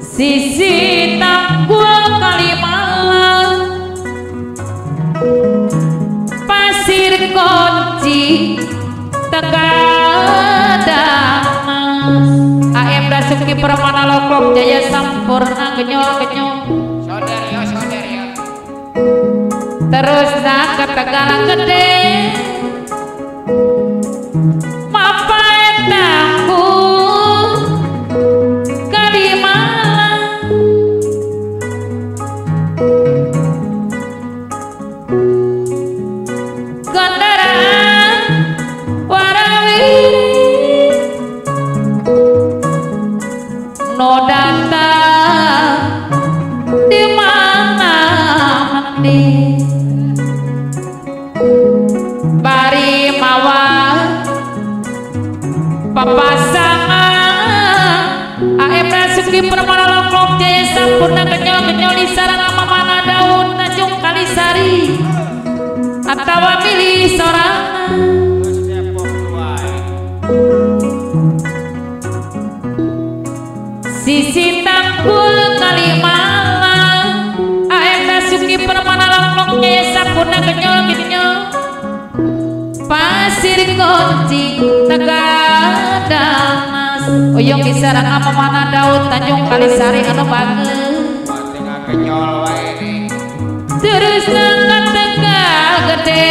Sisi Tanggul Kalimalang Pasir Kunci Tegadamas AM Basuki Permana Loklok Jaya Sampurna Genyol-genyol Saudara terus nak ke Tegalang Gede Mapai Tanggul Kalimalang kendaraan warawiri no datang di mana mandi bari mawar papasangan AM Basuki Permana Loklok Jaya Sampurna Genyol-genyol di sarang mana daun Tanjung Kalisari atau milih sorangan Sisi Tanggul Kalimalang AM Basuki Permana Loklok Jaya Sampurna Genyol-genyol Pasir Kunci Tegadamas Oyong di sarang mana daun Tanjung Kalisari anu bageus tengah kenyol wae nih. terus nang Tegal Gede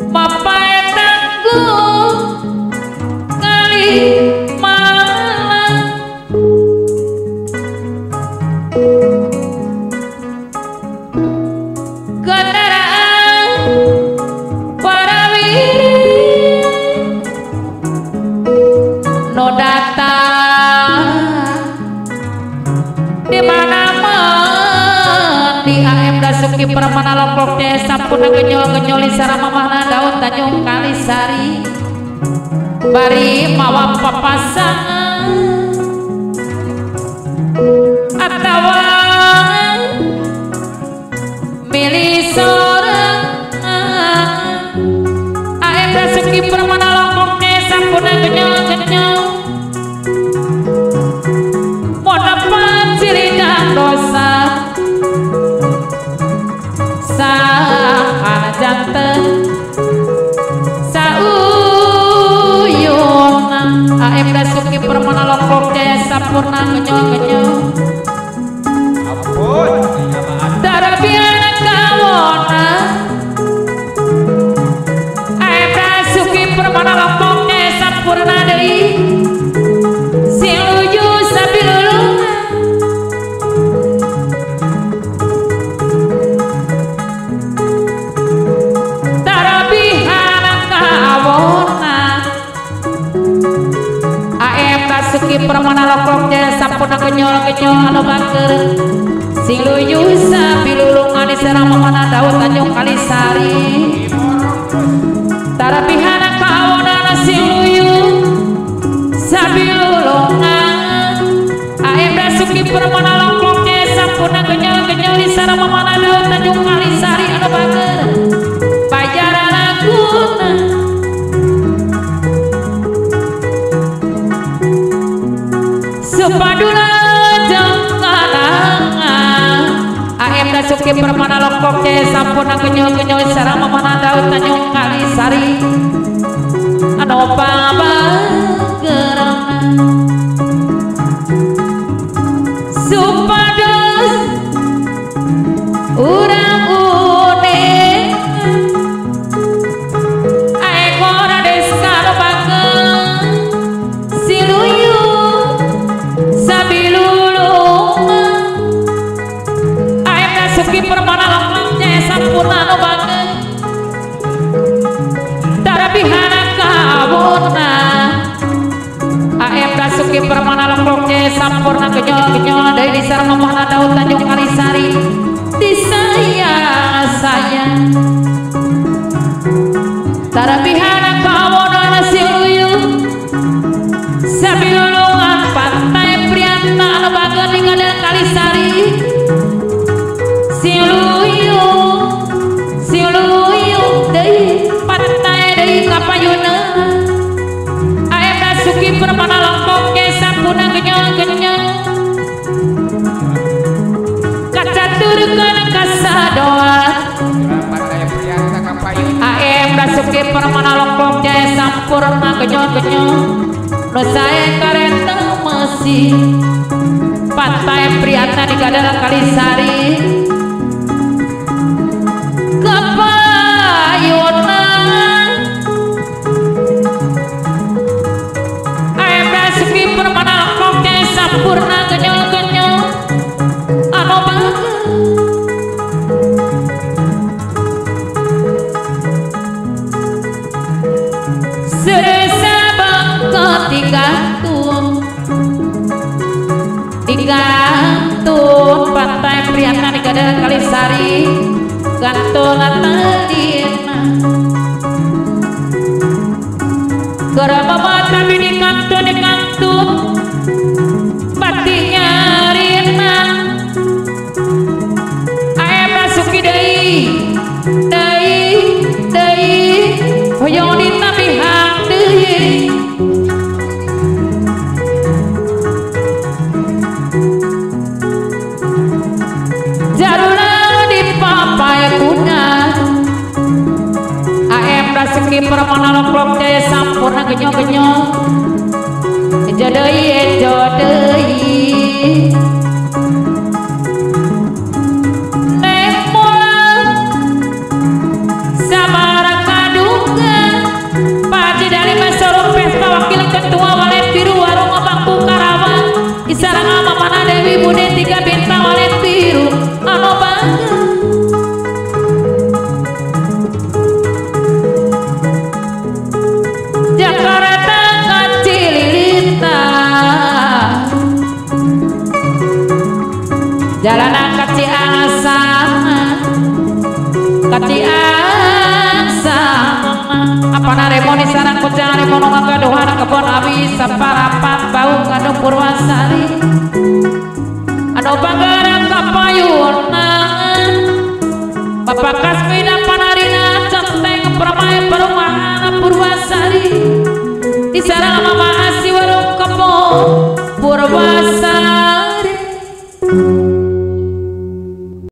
Mapai Tanggul Kalimalang kendaraan warawiri no datang di mana di AM Basuki Permana Loklok Jaya Sampurna Genyol-genyol di sarang mana daun Tanjung Kalisari bari mawa papasangan atawa milih sorangan AM Basuki Permana Loklok Jaya Sampurna Genyol-genyol modapan ciridan dosa sang janten sauyunan AM Basuki Permana Loklok Jaya Sampurna Genyol-genyol Ampun, Darabiana Kawona AM Basuki Permana Loklok Jaya Sampurna deui siluju sabilulungan Darabiana Kawona AM Basuki Permana Loklok Jaya Sampurna Genyol-genyol anu bager sing luyu sabilulungan di sareng mana daun Tanjung Kalisari tarapihana kaonana sing luyu sabilulungan AM Basuki Permana Loklok Jaya Sampurna Genyol-genyol di sareng mana daun Tanjung Kalisari anu bager Bajara Laguna Supadula AM Basuki Permana Loklok Jaya Sampurna Genyol-genyol sareng mana daun Tanjung Kalisari anu pabagerangan supados urang uning aekora deska anu bageus siluyu sabilulungan AM Basuki Permana Loklok Jaya Sampurna anu bageus kapayuna aem Basuki Permana Longkok ke sampuna genyol-genyol kacaturkeun kasadoa Pandai Prianta kapayun. aem Basuki Permana Longkok ke sampurna genyol-genyol nu sae kareta mesi Pantai Prianta di Gadang Kalisari kapayuna aem Basuki Permana Longkok ke sampurna genyol-genyol anu bagus digantung Pantai Prianta di Gadang Kalisari gantung tadina gerama mata digantung batinya rina aem Basuki deui hoyong ditabihang deui Basuki Permana Longkok daya sampurna genyol-genyol ejo deui nemola sabara kaduga Paji dari Masorong Pesta Wakil Ketua Walet Biru Warung Bangku Karawang Isarang Mamana Dewi Bude 3 Bintang Walet Biru anu bangga jalanan apa naremoni sarang kucang remono ngagaduhan kebon abi saparapat bau kadung Purwasari anu banggaran kapayuna Bapak Kasmina Panarina centeng permai perumahan Purwasari di sarang Mama Asi warung kebon Purwasari